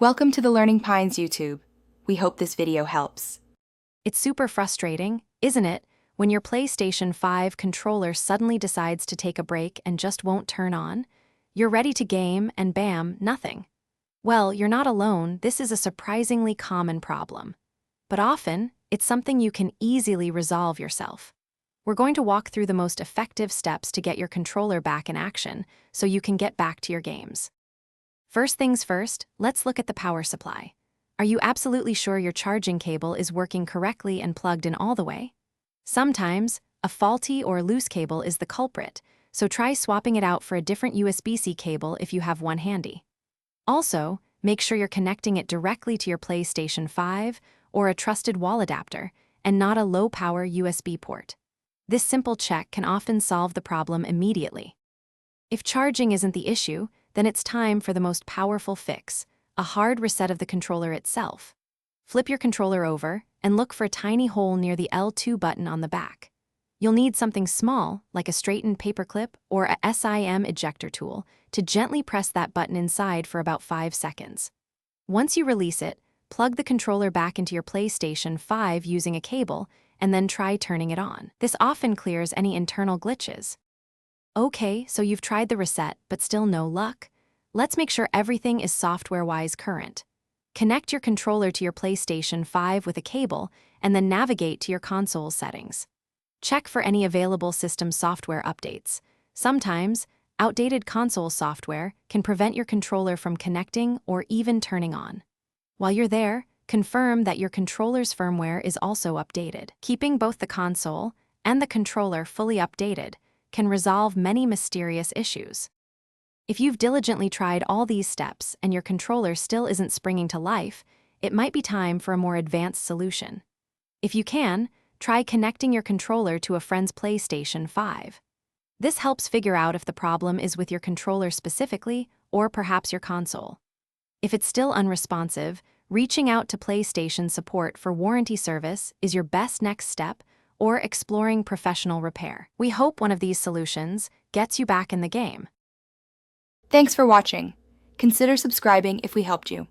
Welcome to the Learning Pines YouTube. We hope this video helps. It's super frustrating, isn't it, when your PlayStation 5 controller suddenly decides to take a break and just won't turn on? You're ready to game and bam, nothing. Well, you're not alone. This is a surprisingly common problem. But often, it's something you can easily resolve yourself. We're going to walk through the most effective steps to get your controller back in action so you can get back to your games. First things first, let's look at the power supply. Are you absolutely sure your charging cable is working correctly and plugged in all the way? Sometimes, a faulty or loose cable is the culprit, so try swapping it out for a different USB-C cable if you have one handy. Also, make sure you're connecting it directly to your PlayStation 5 or a trusted wall adapter, and not a low-power USB port. This simple check can often solve the problem immediately. If charging isn't the issue, then it's time for the most powerful fix, a hard reset of the controller itself. Flip your controller over and look for a tiny hole near the L2 button on the back. You'll need something small, like a straightened paperclip or a SIM ejector tool, to gently press that button inside for about 5 seconds. Once you release it, plug the controller back into your PlayStation 5 using a cable, and then try turning it on. This often clears any internal glitches. Okay, so you've tried the reset, but still no luck? Let's make sure everything is software-wise current. Connect your controller to your PlayStation 5 with a cable, and then navigate to your console settings. Check for any available system software updates. Sometimes, outdated console software can prevent your controller from connecting or even turning on. While you're there, confirm that your controller's firmware is also updated. Keeping both the console and the controller fully updated can resolve many mysterious issues. If you've diligently tried all these steps and your controller still isn't springing to life, it might be time for a more advanced solution. If you can, try connecting your controller to a friend's PlayStation 5. This helps figure out if the problem is with your controller specifically or perhaps your console. If it's still unresponsive, reaching out to PlayStation support for warranty service is your best next step, or exploring professional repair. We hope one of these solutions gets you back in the game. Thanks for watching. Consider subscribing if we helped you.